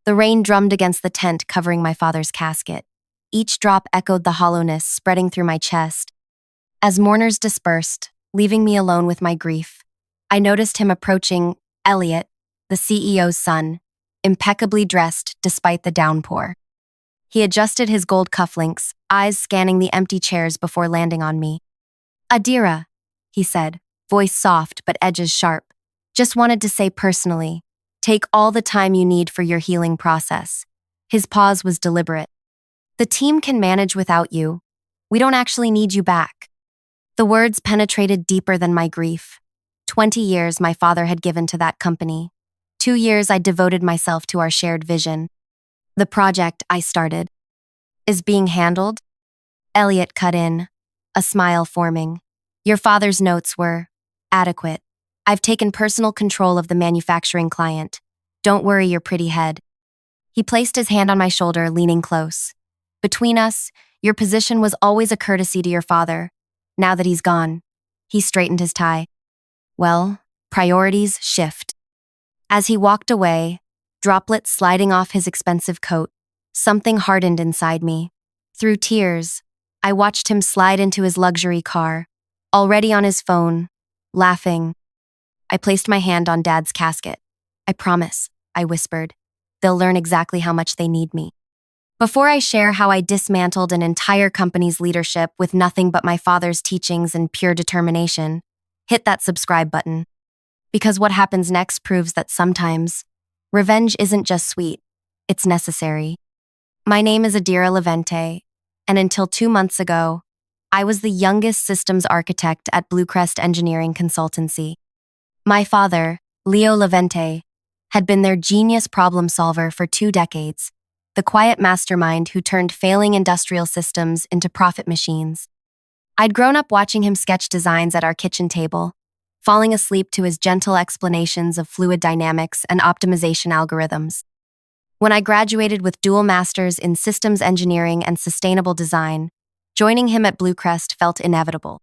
The rain drummed against the tent covering my father's casket. Each drop echoed the hollowness spreading through my chest. As mourners dispersed, leaving me alone with my grief, I noticed him approaching Elliot, the CEO's son, impeccably dressed despite the downpour. He adjusted his gold cufflinks, eyes scanning the empty chairs before landing on me. "Adira," he said, voice soft but edges sharp. "Just wanted to say personally, take all the time you need for your healing process." His pause was deliberate. "The team can manage without you. We don't actually need you back." The words penetrated deeper than my grief. 20 years my father had given to that company. 2 years I devoted myself to our shared vision. The project I started is being handled? Elliot cut in, a smile forming. "Your father's notes were adequate. I've taken personal control of the manufacturing client. Don't worry your pretty head." He placed his hand on my shoulder, leaning close. "Between us, your position was always a courtesy to your father. Now that he's gone." He straightened his tie. "Well, priorities shift." As he walked away, droplets sliding off his expensive coat, something hardened inside me. Through tears, I watched him slide into his luxury car, already on his phone, laughing. I placed my hand on Dad's casket. "I promise," I whispered. "They'll learn exactly how much they need me." Before I share how I dismantled an entire company's leadership with nothing but my father's teachings and pure determination, hit that subscribe button. Because what happens next proves that sometimes, revenge isn't just sweet, it's necessary. My name is Adira Levente, and until 2 months ago, I was the youngest systems architect at Bluecrest Engineering Consultancy. My father, Leo Levente, had been their genius problem solver for 2 decades, the quiet mastermind who turned failing industrial systems into profit machines. I'd grown up watching him sketch designs at our kitchen table, falling asleep to his gentle explanations of fluid dynamics and optimization algorithms. When I graduated with dual masters in systems engineering and sustainable design, joining him at Bluecrest felt inevitable.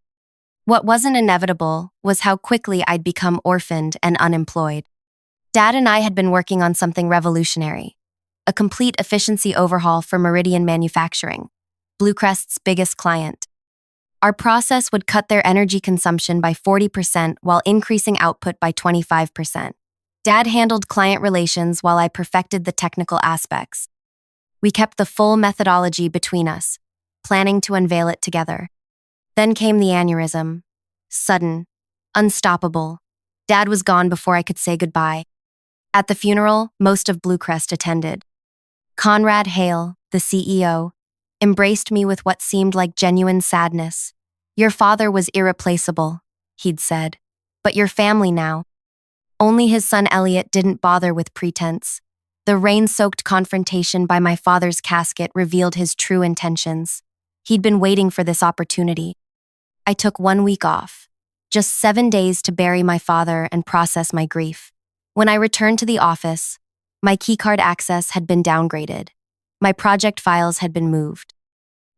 What wasn't inevitable was how quickly I'd become orphaned and unemployed. Dad and I had been working on something revolutionary, a complete efficiency overhaul for Meridian Manufacturing, Bluecrest's biggest client. Our process would cut their energy consumption by 40% while increasing output by 25%. Dad handled client relations while I perfected the technical aspects. We kept the full methodology between us, planning to unveil it together. Then came the aneurysm. Sudden, unstoppable. Dad was gone before I could say goodbye. At the funeral, most of Bluecrest attended. Conrad Hale, the CEO, embraced me with what seemed like genuine sadness. "Your father was irreplaceable," he'd said, "but your family now." Only his son Elliot didn't bother with pretense. The rain-soaked confrontation by my father's casket revealed his true intentions. He'd been waiting for this opportunity. I took 1 week off, just 7 days to bury my father and process my grief. When I returned to the office, my keycard access had been downgraded. My project files had been moved.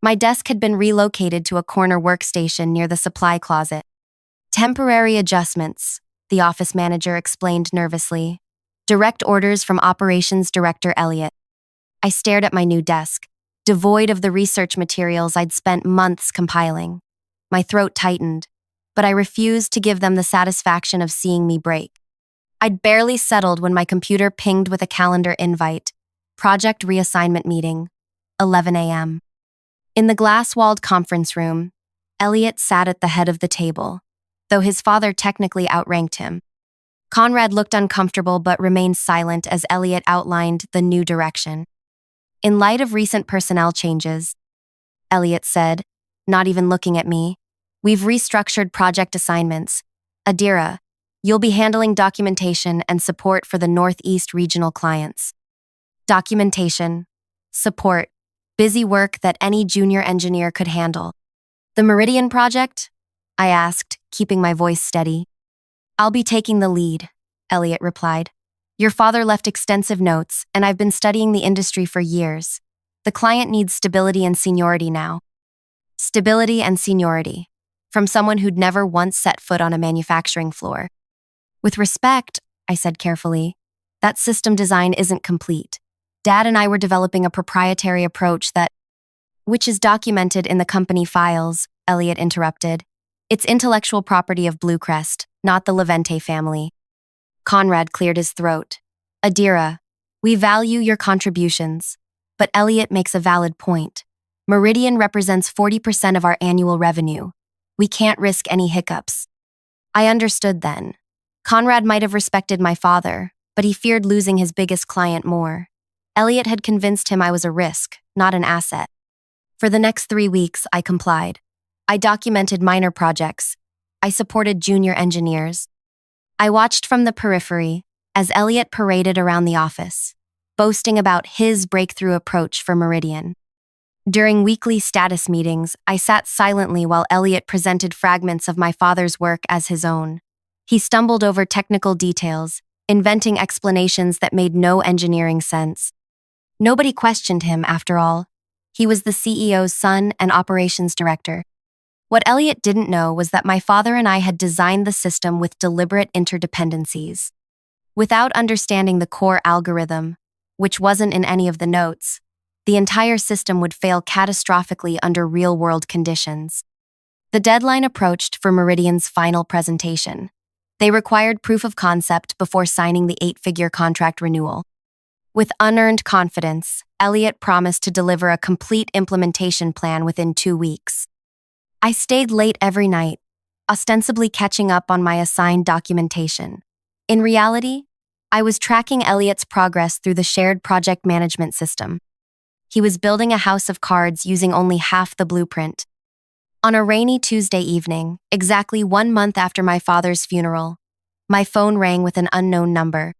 My desk had been relocated to a corner workstation near the supply closet. "Temporary adjustments," the office manager explained nervously. "Direct orders from Operations Director Elliot." I stared at my new desk, devoid of the research materials I'd spent months compiling. My throat tightened, but I refused to give them the satisfaction of seeing me break. I'd barely settled when my computer pinged with a calendar invite. Project reassignment meeting, 11 a.m. In the glass-walled conference room, Elliot sat at the head of the table, though his father technically outranked him. Conrad looked uncomfortable but remained silent as Elliot outlined the new direction. "In light of recent personnel changes," Elliot said, not even looking at me, "we've restructured project assignments. Adira, you'll be handling documentation and support for the Northeast regional clients." Documentation, support, busy work that any junior engineer could handle. "The Meridian project?" I asked, keeping my voice steady. "I'll be taking the lead," Elliot replied. "Your father left extensive notes, and I've been studying the industry for years. The client needs stability and seniority now." Stability and seniority, from someone who'd never once set foot on a manufacturing floor. "With respect," I said carefully, "that system design isn't complete. Dad and I were developing a proprietary approach which is documented in the company files, Elliot interrupted. It's intellectual property of Bluecrest, not the Levente family. Conrad cleared his throat. Adira, we value your contributions, but Elliot makes a valid point. Meridian represents 40% of our annual revenue. We can't risk any hiccups. I understood then. Conrad might have respected my father, but he feared losing his biggest client more. Elliot had convinced him I was a risk, not an asset. For the next 3 weeks, I complied. I documented minor projects. I supported junior engineers. I watched from the periphery as Elliot paraded around the office, boasting about his breakthrough approach for Meridian. During weekly status meetings, I sat silently while Elliot presented fragments of my father's work as his own. He stumbled over technical details, inventing explanations that made no engineering sense. Nobody questioned him, after all. He was the CEO's son and operations director. What Elliot didn't know was that my father and I had designed the system with deliberate interdependencies. Without understanding the core algorithm, which wasn't in any of the notes, the entire system would fail catastrophically under real-world conditions. The deadline approached for Meridian's final presentation. They required proof of concept before signing the 8-figure contract renewal. With unearned confidence, Elliot promised to deliver a complete implementation plan within 2 weeks. I stayed late every night, ostensibly catching up on my assigned documentation. In reality, I was tracking Elliot's progress through the shared project management system. He was building a house of cards using only half the blueprint. On a rainy Tuesday evening, exactly 1 month after my father's funeral, my phone rang with an unknown number.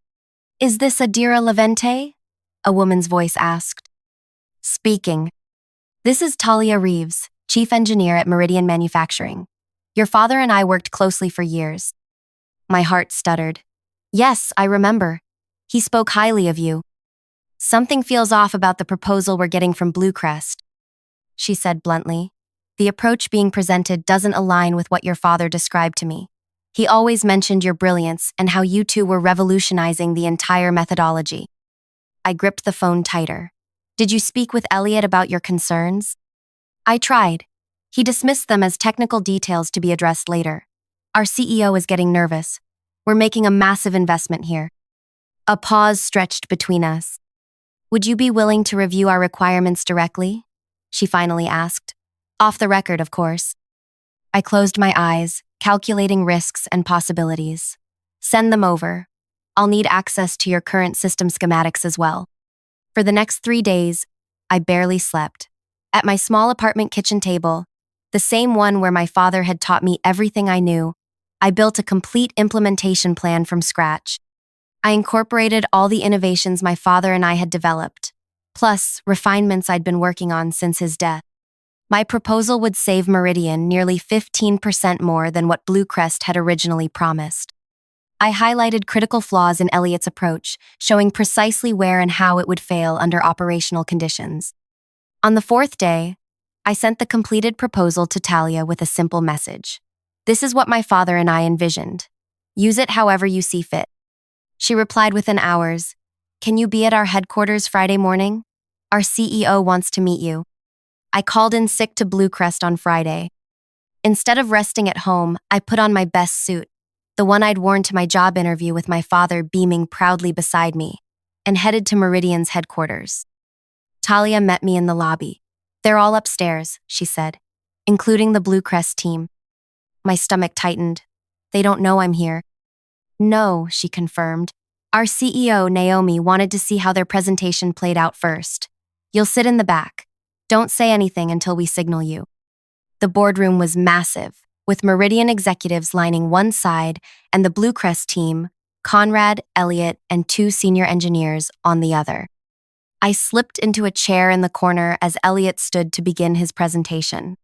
"Is this Adira Levente?" a woman's voice asked. "Speaking. This is Talia Reeves, chief engineer at Meridian Manufacturing. Your father and I worked closely for years." My heart stuttered. "Yes, I remember. He spoke highly of you." "Something feels off about the proposal we're getting from Bluecrest," she said bluntly. "The approach being presented doesn't align with what your father described to me. He always mentioned your brilliance and how you two were revolutionizing the entire methodology." I gripped the phone tighter. "Did you speak with Elliot about your concerns?" "I tried. He dismissed them as technical details to be addressed later. Our CEO is getting nervous. We're making a massive investment here." A pause stretched between us. "Would you be willing to review our requirements directly?" she finally asked. "Off the record, of course." I closed my eyes, calculating risks and possibilities. "Send them over. I'll need access to your current system schematics as well." For the next 3 days, I barely slept. At my small apartment kitchen table, the same one where my father had taught me everything I knew, I built a complete implementation plan from scratch. I incorporated all the innovations my father and I had developed, plus refinements I'd been working on since his death. My proposal would save Meridian nearly 15% more than what Bluecrest had originally promised. I highlighted critical flaws in Elliot's approach, showing precisely where and how it would fail under operational conditions. On the 4th day, I sent the completed proposal to Talia with a simple message. "This is what my father and I envisioned. Use it however you see fit." She replied within hours, "Can you be at our headquarters Friday morning? Our CEO wants to meet you." I called in sick to Bluecrest on Friday. Instead of resting at home, I put on my best suit, the one I'd worn to my job interview with my father beaming proudly beside me, and headed to Meridian's headquarters. Talia met me in the lobby. "They're all upstairs," she said, "including the Bluecrest team." My stomach tightened. "They don't know I'm here." "No," she confirmed. "Our CEO, Naomi, wanted to see how their presentation played out first. You'll sit in the back. Don't say anything until we signal you." The boardroom was massive, with Meridian executives lining one side and the Bluecrest team, Conrad, Elliot, and 2 senior engineers, on the other. I slipped into a chair in the corner as Elliot stood to begin his presentation.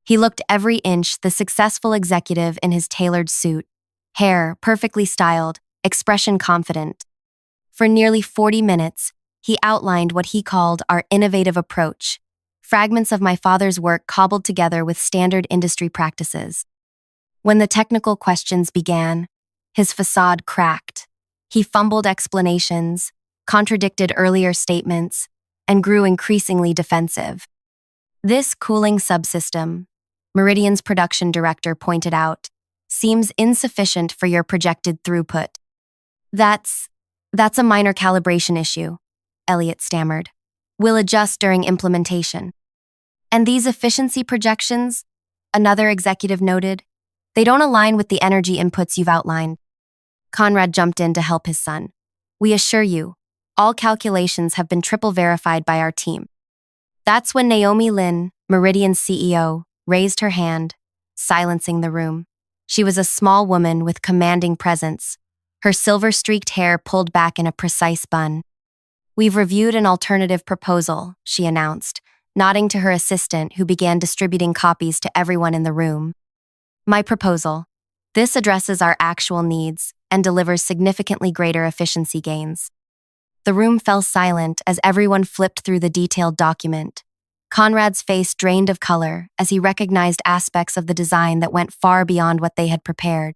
He looked every inch the successful executive in his tailored suit, hair perfectly styled, expression confident. For nearly 40 minutes, he outlined what he called our innovative approach, fragments of my father's work cobbled together with standard industry practices. When the technical questions began, his facade cracked. He fumbled explanations, contradicted earlier statements, and grew increasingly defensive. This cooling subsystem, Meridian's production director pointed out, seems insufficient for your projected throughput. That's a minor calibration issue, Elliot stammered. We'll adjust during implementation. And these efficiency projections, another executive noted, they don't align with the energy inputs you've outlined. Conrad jumped in to help his son. We assure you, all calculations have been triple verified by our team. That's when Naomi Lin, Meridian's CEO, raised her hand, silencing the room. She was a small woman with commanding presence, her silver-streaked hair pulled back in a precise bun. We've reviewed an alternative proposal, she announced, nodding to her assistant who began distributing copies to everyone in the room. My proposal. This addresses our actual needs and delivers significantly greater efficiency gains. The room fell silent as everyone flipped through the detailed document. Conrad's face drained of color as he recognized aspects of the design that went far beyond what they had prepared.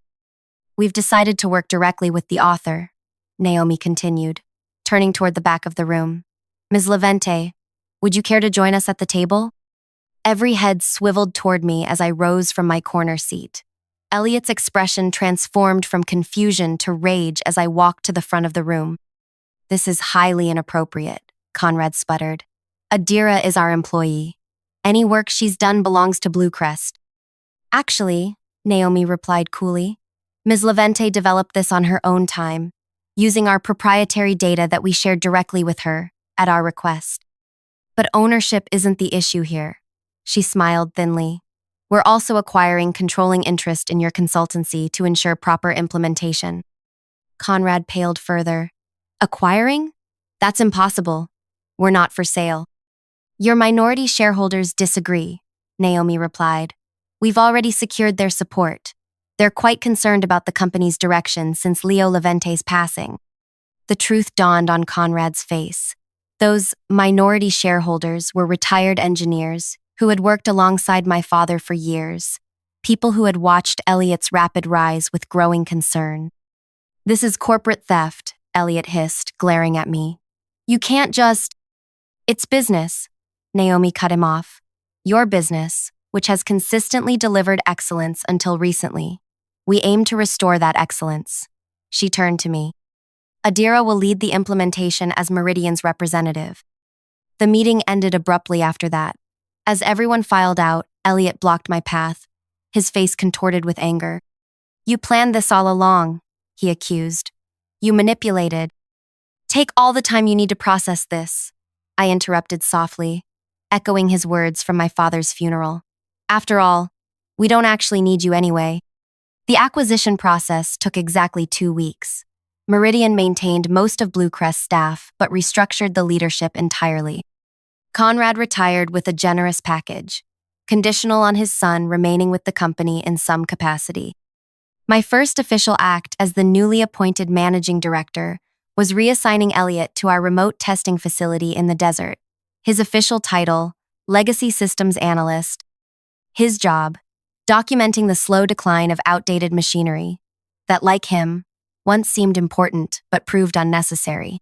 We've decided to work directly with the author, Naomi continued, turning toward the back of the room. Ms. Levente, would you care to join us at the table? Every head swiveled toward me as I rose from my corner seat. Elliot's expression transformed from confusion to rage as I walked to the front of the room. This is highly inappropriate, Conrad sputtered. Adira is our employee. Any work she's done belongs to Bluecrest. Actually, Naomi replied coolly, Ms. Levente developed this on her own time, using our proprietary data that we shared directly with her, at our request. But ownership isn't the issue here. She smiled thinly. We're also acquiring controlling interest in your consultancy to ensure proper implementation. Conrad paled further. Acquiring? That's impossible. We're not for sale. Your minority shareholders disagree, Naomi replied. We've already secured their support. They're quite concerned about the company's direction since Leo Levente's passing. The truth dawned on Conrad's face. Those minority shareholders were retired engineers who had worked alongside my father for years, people who had watched Elliot's rapid rise with growing concern. This is corporate theft, Elliot hissed, glaring at me. You can't just… It's business, Naomi cut him off. Your business, which has consistently delivered excellence until recently. We aim to restore that excellence. She turned to me. Adira will lead the implementation as Meridian's representative. The meeting ended abruptly after that. As everyone filed out, Elliot blocked my path, his face contorted with anger. You planned this all along, he accused. You manipulated. Take all the time you need to process this, I interrupted softly, echoing his words from my father's funeral. After all, we don't actually need you anyway. The acquisition process took exactly 2 weeks. Meridian maintained most of Bluecrest's staff, but restructured the leadership entirely. Conrad retired with a generous package, conditional on his son remaining with the company in some capacity. My first official act as the newly appointed managing director was reassigning Elliot to our remote testing facility in the desert. His official title, Legacy Systems Analyst. His job, documenting the slow decline of outdated machinery that, like him, once seemed important but proved unnecessary.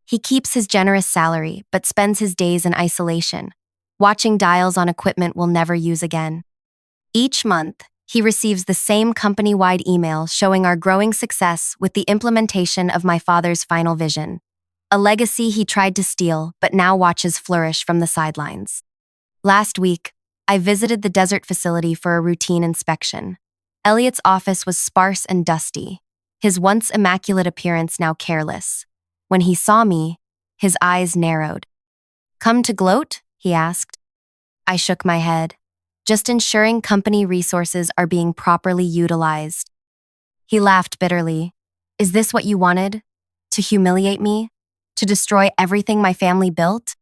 He keeps his generous salary but spends his days in isolation, watching dials on equipment we'll never use again. Each month, he receives the same company-wide email showing our growing success with the implementation of my father's final vision, a legacy he tried to steal but now watches flourish from the sidelines. Last week, I visited the desert facility for a routine inspection. Elliot's office was sparse and dusty, his once immaculate appearance now careless. When he saw me, his eyes narrowed. Come to gloat? He asked. I shook my head. Just ensuring company resources are being properly utilized. He laughed bitterly. Is this what you wanted? To humiliate me? To destroy everything my family built?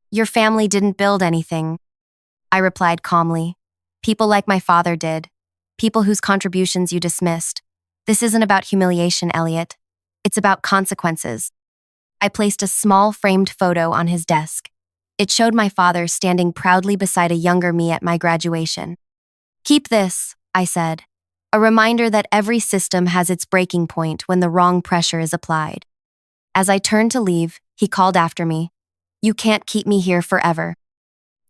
Your family didn't build anything, I replied calmly. People like my father did. People whose contributions you dismissed. This isn't about humiliation, Elliot. It's about consequences. I placed a small framed photo on his desk. It showed my father standing proudly beside a younger me at my graduation. Keep this, I said. A reminder that every system has its breaking point when the wrong pressure is applied. As I turned to leave, he called after me. "You can't keep me here forever."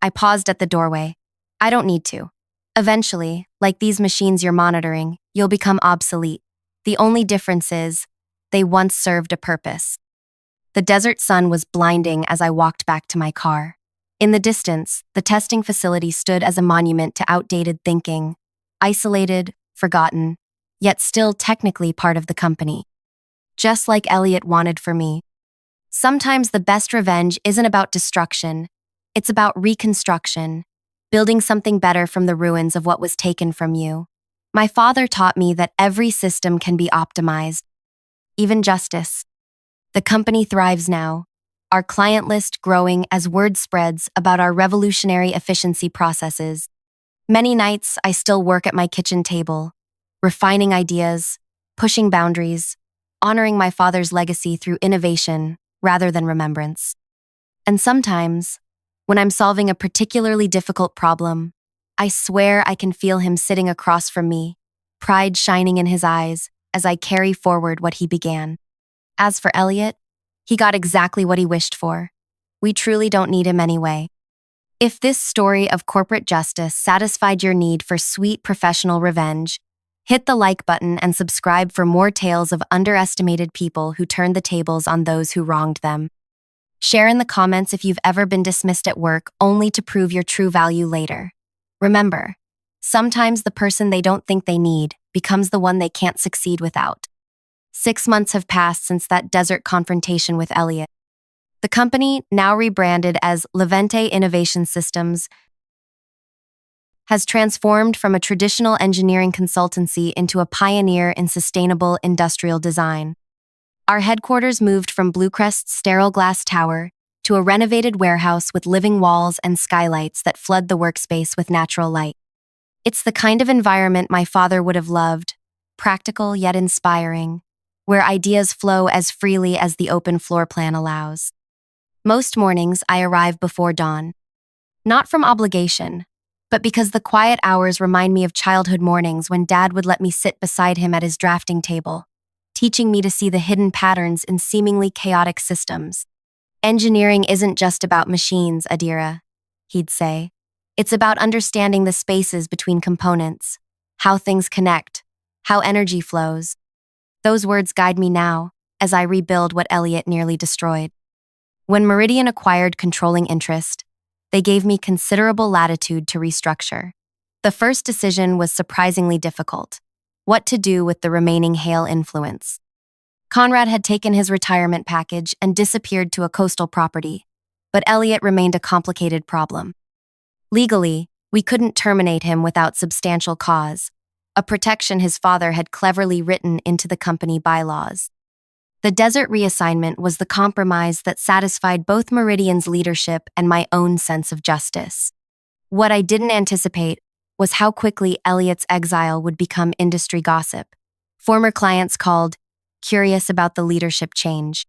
I paused at the doorway. "I don't need to. Eventually, like these machines you're monitoring, you'll become obsolete. The only difference is, they once served a purpose." The desert sun was blinding as I walked back to my car. In the distance, the testing facility stood as a monument to outdated thinking, isolated, forgotten, yet still technically part of the company. Just like Elliot wanted for me. Sometimes the best revenge isn't about destruction, it's about reconstruction, building something better from the ruins of what was taken from you. My father taught me that every system can be optimized, even justice. The company thrives now, our client list growing as word spreads about our revolutionary efficiency processes. Many nights, I still work at my kitchen table, refining ideas, pushing boundaries, honoring my father's legacy through innovation rather than remembrance. And sometimes, when I'm solving a particularly difficult problem, I swear I can feel him sitting across from me, pride shining in his eyes as I carry forward what he began. As for Elliot, he got exactly what he wished for. We truly don't need him anyway. If this story of corporate justice satisfied your need for sweet professional revenge, hit the like button and subscribe for more tales of underestimated people who turned the tables on those who wronged them. Share in the comments if you've ever been dismissed at work only to prove your true value later. Remember, sometimes the person they don't think they need becomes the one they can't succeed without. 6 months have passed since that desert confrontation with Elliot. The company, now rebranded as Levante Innovation Systems, has transformed from a traditional engineering consultancy into a pioneer in sustainable industrial design. Our headquarters moved from Bluecrest's sterile glass tower to a renovated warehouse with living walls and skylights that flood the workspace with natural light. It's the kind of environment my father would have loved, practical yet inspiring, where ideas flow as freely as the open floor plan allows. Most mornings, I arrive before dawn. Not from obligation, but because the quiet hours remind me of childhood mornings when Dad would let me sit beside him at his drafting table, teaching me to see the hidden patterns in seemingly chaotic systems. "Engineering isn't just about machines, Adira," he'd say. "It's about understanding the spaces between components, how things connect, how energy flows." Those words guide me now, as I rebuild what Elliot nearly destroyed. When Meridian acquired controlling interest, they gave me considerable latitude to restructure. The first decision was surprisingly difficult: what to do with the remaining Hale influence. Conrad had taken his retirement package and disappeared to a coastal property, but Elliot remained a complicated problem. Legally, we couldn't terminate him without substantial cause, a protection his father had cleverly written into the company bylaws. The desert reassignment was the compromise that satisfied both Meridian's leadership and my own sense of justice. What I didn't anticipate was how quickly Elliot's exile would become industry gossip. Former clients called, curious about the leadership change.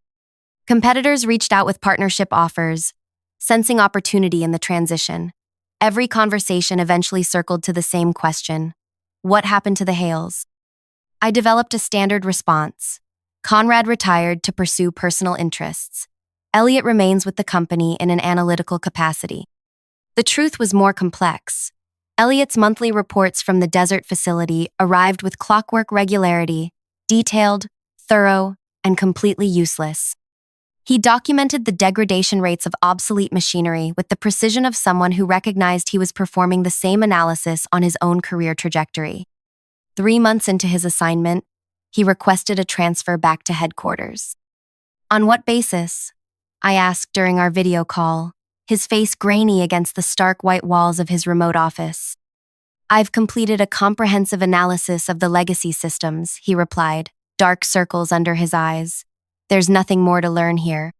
Competitors reached out with partnership offers, sensing opportunity in the transition. Every conversation eventually circled to the same question: what happened to the Hales? I developed a standard response. Conrad retired to pursue personal interests. Elliot remains with the company in an analytical capacity. The truth was more complex. Elliot's monthly reports from the desert facility arrived with clockwork regularity, detailed, thorough, and completely useless. He documented the degradation rates of obsolete machinery with the precision of someone who recognized he was performing the same analysis on his own career trajectory. 3 months into his assignment, he requested a transfer back to headquarters. "On what basis?" I asked during our video call, his face grainy against the stark white walls of his remote office. "I've completed a comprehensive analysis of the legacy systems," he replied, dark circles under his eyes. "There's nothing more to learn here."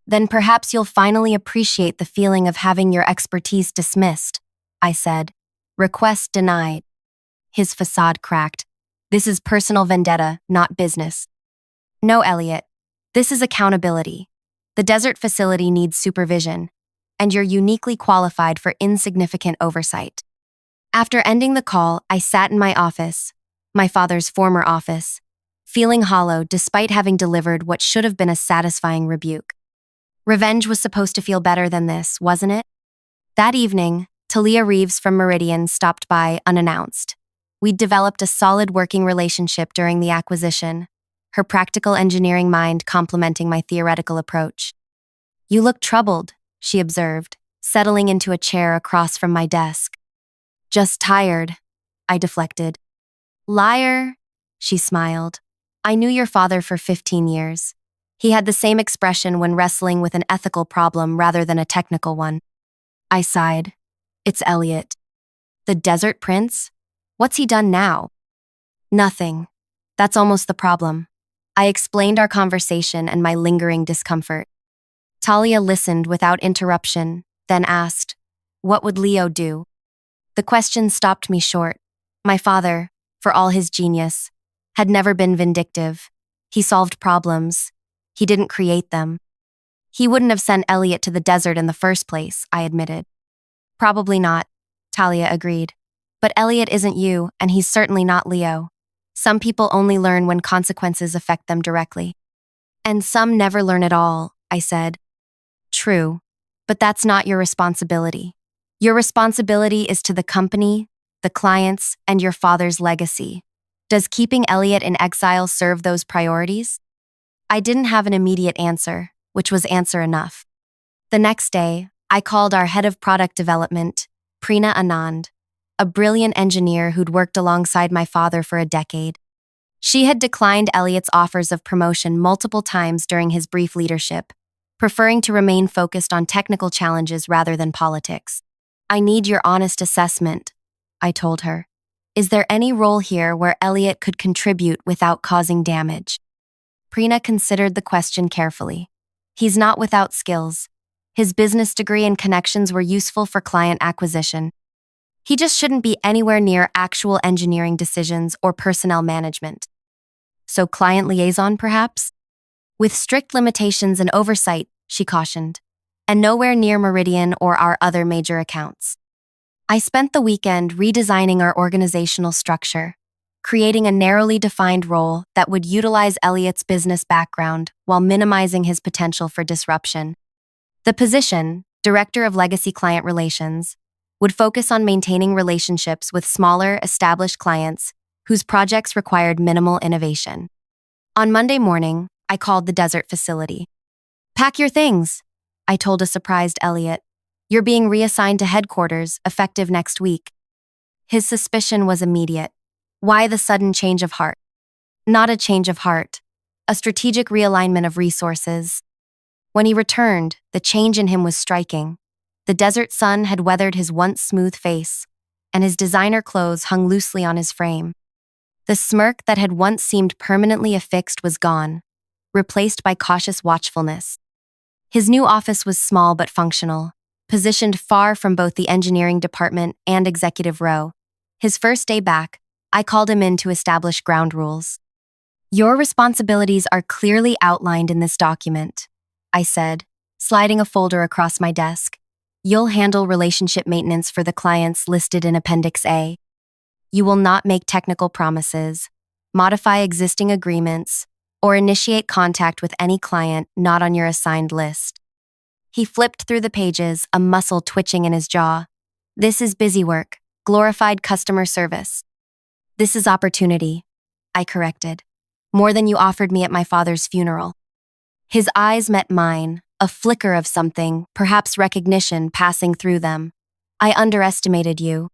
"Then perhaps you'll finally appreciate the feeling of having your expertise dismissed," I said. "Request denied." His facade cracked. "This is personal vendetta, not business." "No, Elliot. This is accountability. The desert facility needs supervision, and you're uniquely qualified for insignificant oversight." After ending the call, I sat in my office, my father's former office, feeling hollow despite having delivered what should have been a satisfying rebuke. Revenge was supposed to feel better than this, wasn't it? That evening, Talia Reeves from Meridian stopped by unannounced. We'd developed a solid working relationship during the acquisition, her practical engineering mind complementing my theoretical approach. "You look troubled," she observed, settling into a chair across from my desk. "Just tired," I deflected. "Liar," she smiled. "I knew your father for 15 years. He had the same expression when wrestling with an ethical problem rather than a technical one." I sighed. "It's Elliot." "The Desert Prince? What's he done now?" "Nothing. That's almost the problem." I explained our conversation and my lingering discomfort. Talia listened without interruption, then asked, "What would Leo do?" The question stopped me short. My father, for all his genius, had never been vindictive. He solved problems. He didn't create them. "He wouldn't have sent Elliot to the desert in the first place," I admitted. "Probably not," Talia agreed. "But Elliot isn't you, and he's certainly not Leo. Some people only learn when consequences affect them directly." "And some never learn at all," I said. "True, but that's not your responsibility. Your responsibility is to the company, the clients, and your father's legacy. Does keeping Elliot in exile serve those priorities?" I didn't have an immediate answer, which was answer enough. The next day, I called our head of product development, Preena Anand, a brilliant engineer who'd worked alongside my father for a decade. She had declined Elliot's offers of promotion multiple times during his brief leadership, preferring to remain focused on technical challenges rather than politics. "I need your honest assessment," I told her. "Is there any role here where Elliot could contribute without causing damage?" Preena considered the question carefully. "He's not without skills. His business degree and connections were useful for client acquisition. He just shouldn't be anywhere near actual engineering decisions or personnel management." "So client liaison, perhaps?" "With strict limitations and oversight," she cautioned, "and nowhere near Meridian or our other major accounts." I spent the weekend redesigning our organizational structure, creating a narrowly defined role that would utilize Elliot's business background while minimizing his potential for disruption. The position, Director of Legacy Client Relations, would focus on maintaining relationships with smaller, established clients whose projects required minimal innovation. On Monday morning, I called the desert facility. "Pack your things," I told a surprised Elliot. "You're being reassigned to headquarters, effective next week." His suspicion was immediate. Why the sudden change of heart? Not a change of heart, a strategic realignment of resources. When he returned, the change in him was striking. The desert sun had weathered his once smooth face, and his designer clothes hung loosely on his frame. The smirk that had once seemed permanently affixed was gone, replaced by cautious watchfulness. His new office was small but functional, positioned far from both the engineering department and executive row. His first day back, I called him in to establish ground rules. "Your responsibilities are clearly outlined in this document," I said, sliding a folder across my desk. "You'll handle relationship maintenance for the clients listed in Appendix A. You will not make technical promises, modify existing agreements, or initiate contact with any client not on your assigned list." He flipped through the pages, a muscle twitching in his jaw. "This is busy work, glorified customer service." "This is opportunity," I corrected. "More than you offered me at my father's funeral." His eyes met mine, a flicker of something, perhaps recognition, passing through them. "I underestimated you."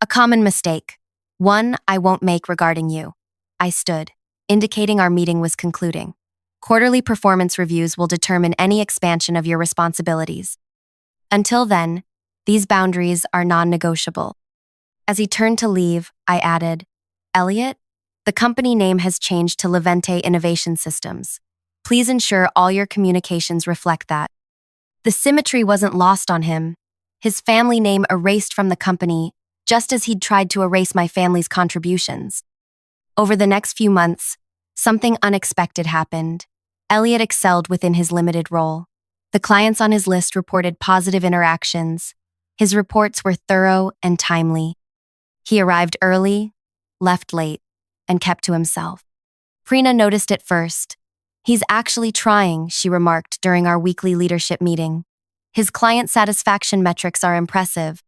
"A common mistake. One I won't make regarding you." I stood, indicating our meeting was concluding. "Quarterly performance reviews will determine any expansion of your responsibilities. Until then, these boundaries are non-negotiable." As he turned to leave, I added, "Elliot, the company name has changed to Levente Innovation Systems. Please ensure all your communications reflect that." The symmetry wasn't lost on him. His family name erased from the company, just as he'd tried to erase my family's contributions. Over the next few months, something unexpected happened. Elliot excelled within his limited role. The clients on his list reported positive interactions. His reports were thorough and timely. He arrived early, left late, and kept to himself. Prina noticed it first. He's actually trying, she remarked during our weekly leadership meeting. His client satisfaction metrics are impressive.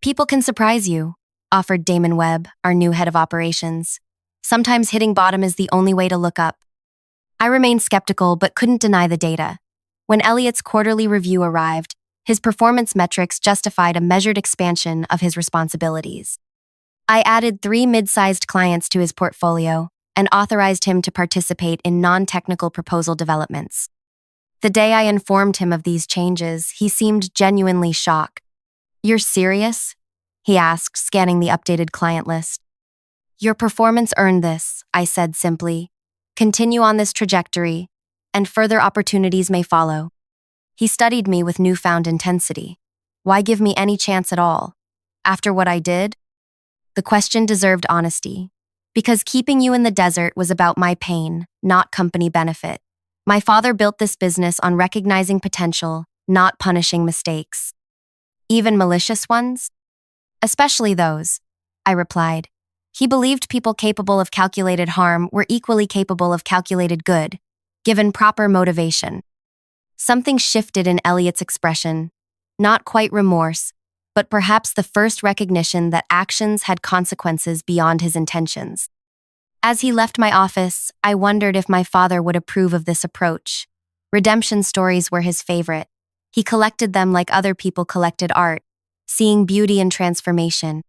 People can surprise you, offered Damon Webb, our new head of operations. Sometimes hitting bottom is the only way to look up. I remained skeptical but couldn't deny the data. When Elliot's quarterly review arrived, his performance metrics justified a measured expansion of his responsibilities. I added 3 mid-sized clients to his portfolio and authorized him to participate in non-technical proposal developments. The day I informed him of these changes, he seemed genuinely shocked. "You're serious?" he asked, scanning the updated client list. "Your performance earned this," I said simply. "Continue on this trajectory, and further opportunities may follow." He studied me with newfound intensity. Why give me any chance at all? After what I did? The question deserved honesty. Because keeping you in the desert was about my pain, not company benefit. My father built this business on recognizing potential, not punishing mistakes. Even malicious ones? Especially those, I replied. He believed people capable of calculated harm were equally capable of calculated good, given proper motivation. Something shifted in Elliot's expression, not quite remorse, but perhaps the first recognition that actions had consequences beyond his intentions. As he left my office, I wondered if my father would approve of this approach. Redemption stories were his favorite. He collected them like other people collected art, seeing beauty in transformation.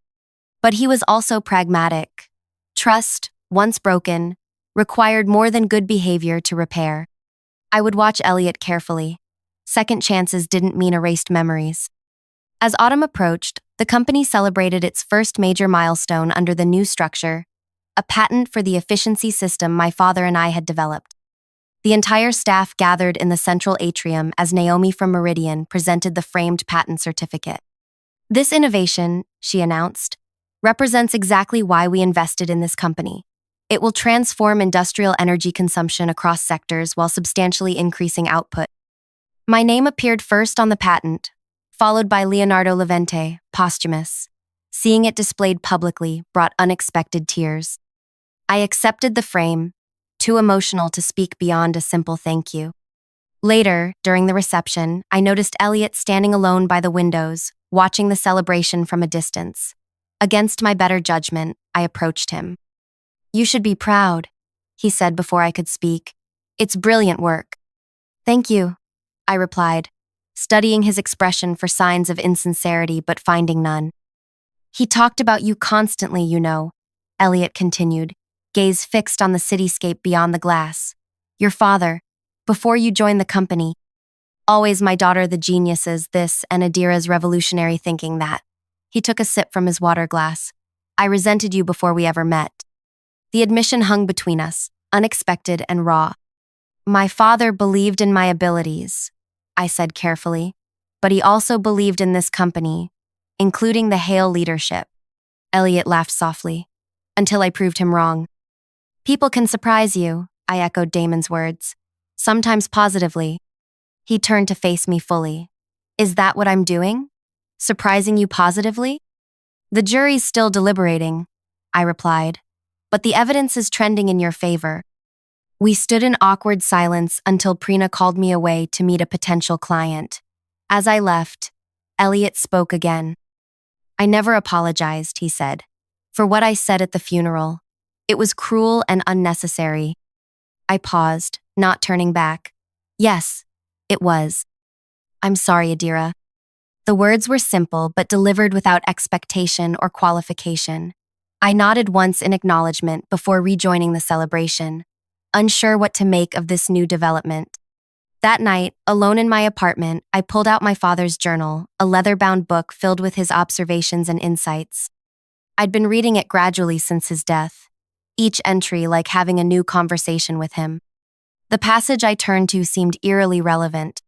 But he was also pragmatic. Trust, once broken, required more than good behavior to repair. I would watch Elliot carefully. Second chances didn't mean erased memories. As autumn approached, the company celebrated its first major milestone under the new structure, a patent for the efficiency system my father and I had developed. The entire staff gathered in the central atrium as Naomi from Meridian presented the framed patent certificate. "This innovation," she announced, "represents exactly why we invested in this company. It will transform industrial energy consumption across sectors while substantially increasing output." My name appeared first on the patent, followed by Leonardo Levente, posthumous. Seeing it displayed publicly brought unexpected tears. I accepted the frame, too emotional to speak beyond a simple thank you. Later, during the reception, I noticed Elliot standing alone by the windows, watching the celebration from a distance. Against my better judgment, I approached him. "You should be proud," he said before I could speak. "It's brilliant work." "Thank you," I replied, studying his expression for signs of insincerity but finding none. "He talked about you constantly, you know," Elliot continued, gaze fixed on the cityscape beyond the glass. "Your father, before you joined the company. Always my daughter the geniuses, this and Adira's revolutionary thinking that." He took a sip from his water glass. "I resented you before we ever met." The admission hung between us, unexpected and raw. "My father believed in my abilities," I said carefully, "but he also believed in this company, including the Hale leadership." Elliot laughed softly. "Until I proved him wrong." "People can surprise you," I echoed Damon's words. "Sometimes positively." He turned to face me fully. "Is that what I'm doing? Surprising you positively?" "The jury's still deliberating," I replied, "but the evidence is trending in your favor." We stood in awkward silence until Prina called me away to meet a potential client. As I left, Elliot spoke again. "I never apologized," he said, "for what I said at the funeral. It was cruel and unnecessary." I paused, not turning back. "Yes, it was. I'm sorry, Adira." The words were simple but delivered without expectation or qualification. I nodded once in acknowledgement before rejoining the celebration, unsure what to make of this new development. That night, alone in my apartment, I pulled out my father's journal, a leather-bound book filled with his observations and insights. I'd been reading it gradually since his death, each entry like having a new conversation with him. The passage I turned to seemed eerily relevant.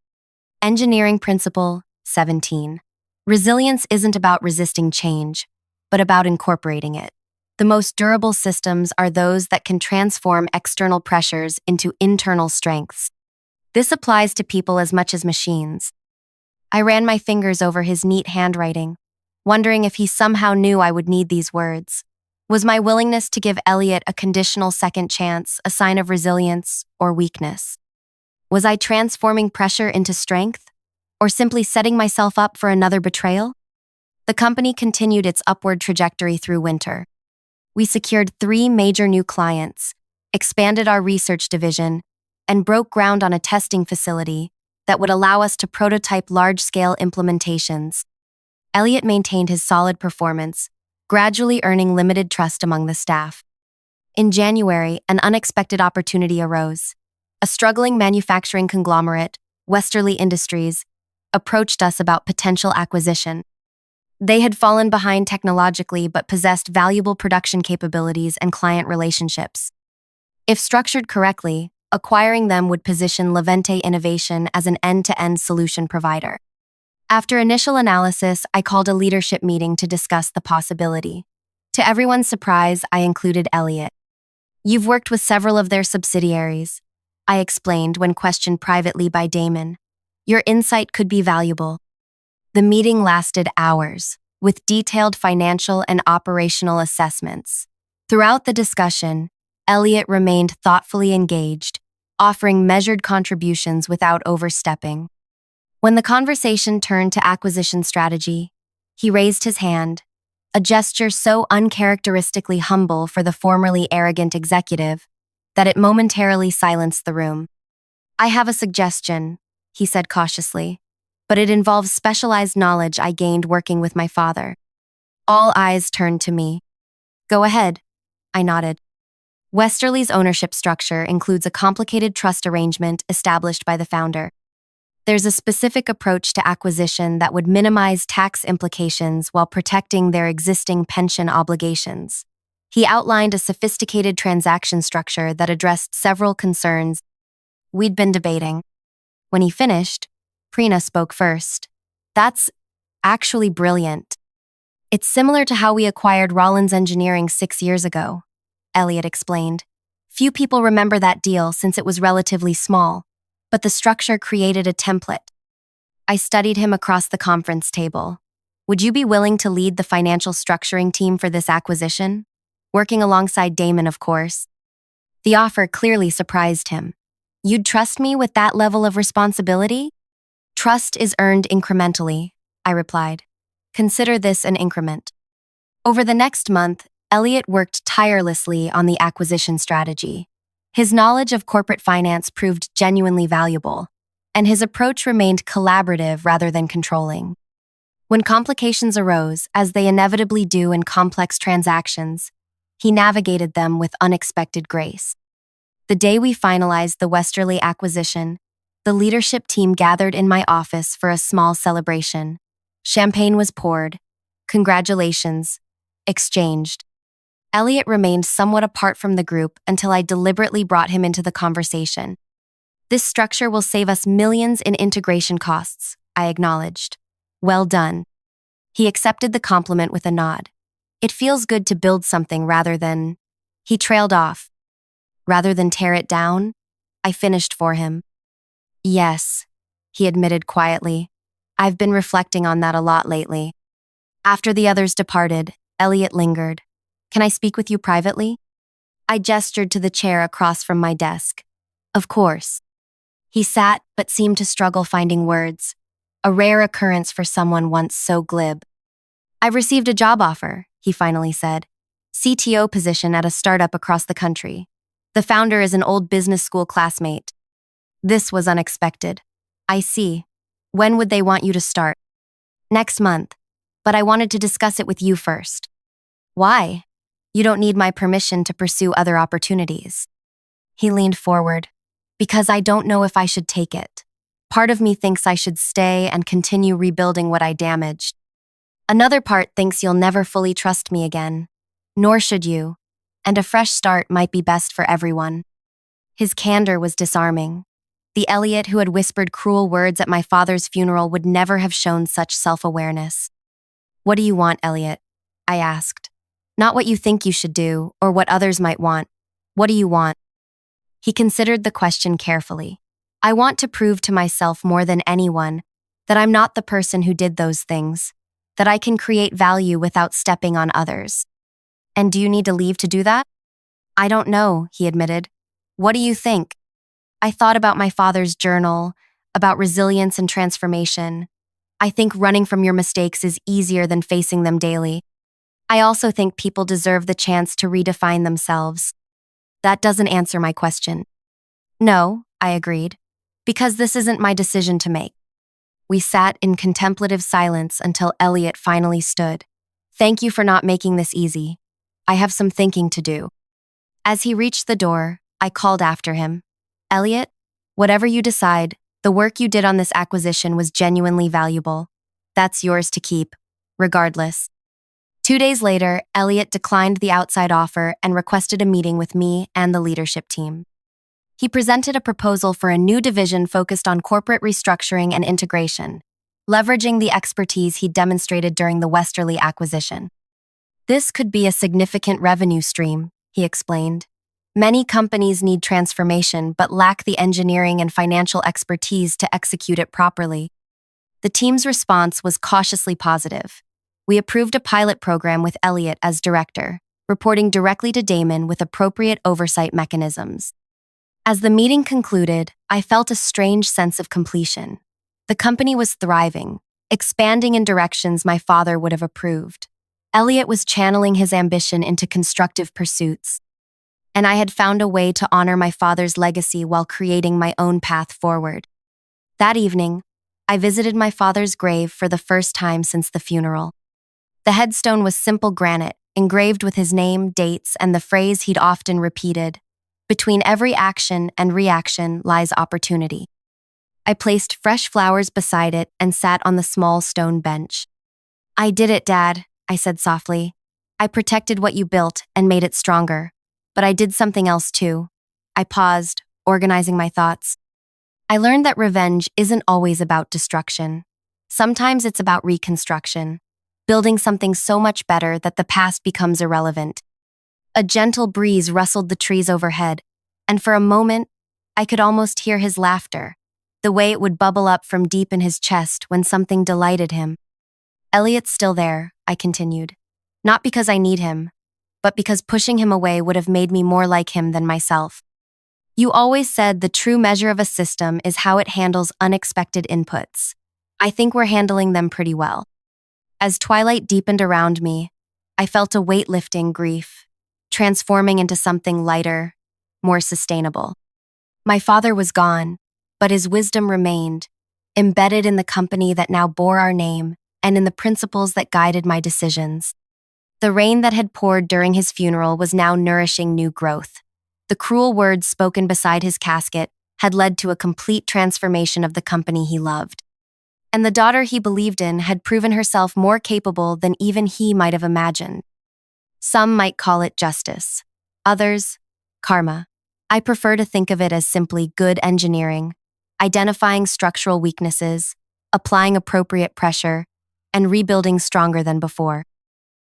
Engineering Principle 17. Resilience isn't about resisting change, but about incorporating it. The most durable systems are those that can transform external pressures into internal strengths. This applies to people as much as machines. I ran my fingers over his neat handwriting, wondering if he somehow knew I would need these words. Was my willingness to give Elliot a conditional second chance a sign of resilience or weakness? Was I transforming pressure into strength, or simply setting myself up for another betrayal? The company continued its upward trajectory through winter. We secured 3 major new clients, expanded our research division, and broke ground on a testing facility that would allow us to prototype large-scale implementations. Elliot maintained his solid performance, gradually earning limited trust among the staff. In January, an unexpected opportunity arose. A struggling manufacturing conglomerate, Westerly Industries, approached us about potential acquisition. They had fallen behind technologically but possessed valuable production capabilities and client relationships. If structured correctly, acquiring them would position Levante Innovation as an end-to-end solution provider. After initial analysis, I called a leadership meeting to discuss the possibility. To everyone's surprise, I included Elliot. "You've worked with several of their subsidiaries," I explained when questioned privately by Damon. "Your insight could be valuable." The meeting lasted hours, with detailed financial and operational assessments. Throughout the discussion, Elliot remained thoughtfully engaged, offering measured contributions without overstepping. When the conversation turned to acquisition strategy, he raised his hand, a gesture so uncharacteristically humble for the formerly arrogant executive that it momentarily silenced the room. "I have a suggestion," he said cautiously, "but it involves specialized knowledge I gained working with my father." All eyes turned to me. "Go ahead," I nodded. Westerly's ownership structure includes a complicated trust arrangement established by the founder. There's a specific approach to acquisition that would minimize tax implications while protecting their existing pension obligations. He outlined a sophisticated transaction structure that addressed several concerns we'd been debating. When he finished, Prina spoke first. "That's actually brilliant. It's similar to how we acquired Rollins Engineering 6 years ago," Elliot explained. "Few people remember that deal since it was relatively small, but the structure created a template." I studied him across the conference table. "Would you be willing to lead the financial structuring team for this acquisition? Working alongside Damon, of course." The offer clearly surprised him. "You'd trust me with that level of responsibility?" "Trust is earned incrementally," I replied. "Consider this an increment." Over the next month, Elliot worked tirelessly on the acquisition strategy. His knowledge of corporate finance proved genuinely valuable, and his approach remained collaborative rather than controlling. When complications arose, as they inevitably do in complex transactions, he navigated them with unexpected grace. The day we finalized the Westerly acquisition, the leadership team gathered in my office for a small celebration. Champagne was poured, congratulations exchanged. Elliot remained somewhat apart from the group until I deliberately brought him into the conversation. "This structure will save us millions in integration costs," I acknowledged. "Well done." He accepted the compliment with a nod. "It feels good to build something rather than—" He trailed off. "Rather than tear it down?" I finished for him. "Yes," he admitted quietly. "I've been reflecting on that a lot lately." After the others departed, Elliot lingered. "Can I speak with you privately?" I gestured to the chair across from my desk. "Of course." He sat but seemed to struggle finding words, a rare occurrence for someone once so glib. "I've received a job offer," he finally said. "CTO position at a startup across the country. The founder is an old business school classmate." This was unexpected. "I see. When would they want you to start?" "Next month, but I wanted to discuss it with you first." "Why? You don't need my permission to pursue other opportunities." He leaned forward. "Because I don't know if I should take it. Part of me thinks I should stay and continue rebuilding what I damaged. Another part thinks you'll never fully trust me again. Nor should you. And a fresh start might be best for everyone." His candor was disarming. The Elliot who had whispered cruel words at my father's funeral would never have shown such self-awareness. "What do you want, Elliot?" I asked. "Not what you think you should do, or what others might want. What do you want?" He considered the question carefully. "I want to prove to myself more than anyone that I'm not the person who did those things, that I can create value without stepping on others." And do you need to leave to do that? I don't know, he admitted. What do you think? I thought about my father's journal, about resilience and transformation. I think running from your mistakes is easier than facing them daily. I also think people deserve the chance to redefine themselves. That doesn't answer my question. No, I agreed, because this isn't my decision to make. We sat in contemplative silence until Elliot finally stood. Thank you for not making this easy. I have some thinking to do. As he reached the door, I called after him. Elliot, whatever you decide, the work you did on this acquisition was genuinely valuable. That's yours to keep, regardless. 2 days later, Elliot declined the outside offer and requested a meeting with me and the leadership team. He presented a proposal for a new division focused on corporate restructuring and integration, leveraging the expertise he demonstrated during the Westerly acquisition. This could be a significant revenue stream, he explained. Many companies need transformation but lack the engineering and financial expertise to execute it properly. The team's response was cautiously positive. We approved a pilot program with Elliot as director, reporting directly to Damon with appropriate oversight mechanisms. As the meeting concluded, I felt a strange sense of completion. The company was thriving, expanding in directions my father would have approved. Elliot was channeling his ambition into constructive pursuits, and I had found a way to honor my father's legacy while creating my own path forward. That evening, I visited my father's grave for the first time since the funeral. The headstone was simple granite, engraved with his name, dates, and the phrase he'd often repeated, "Between every action and reaction lies opportunity." I placed fresh flowers beside it and sat on the small stone bench. I did it, Dad, I said softly. I protected what you built and made it stronger. But I did something else too. I paused, organizing my thoughts. I learned that revenge isn't always about destruction. Sometimes it's about reconstruction, building something so much better that the past becomes irrelevant. A gentle breeze rustled the trees overhead, and for a moment, I could almost hear his laughter, the way it would bubble up from deep in his chest when something delighted him. Elliot's still there, I continued. Not because I need him, but because pushing him away would have made me more like him than myself. You always said the true measure of a system is how it handles unexpected inputs. I think we're handling them pretty well. As twilight deepened around me, I felt a weight-lifting grief, transforming into something lighter, more sustainable. My father was gone, but his wisdom remained, embedded in the company that now bore our name and in the principles that guided my decisions. The rain that had poured during his funeral was now nourishing new growth. The cruel words spoken beside his casket had led to a complete transformation of the company he loved. And the daughter he believed in had proven herself more capable than even he might have imagined. Some might call it justice. Others, karma. I prefer to think of it as simply good engineering, identifying structural weaknesses, applying appropriate pressure, and rebuilding stronger than before.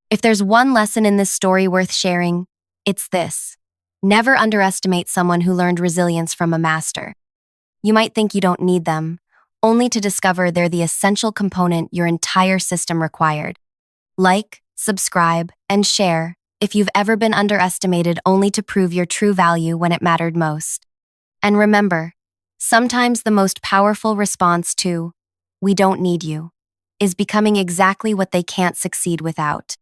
If there's one lesson in this story worth sharing, it's this. Never underestimate someone who learned resilience from a master. You might think you don't need them, only to discover they're the essential component your entire system required. Like, subscribe, and share if you've ever been underestimated only to prove your true value when it mattered most. And remember, sometimes the most powerful response to, "we don't need you," is becoming exactly what they can't succeed without.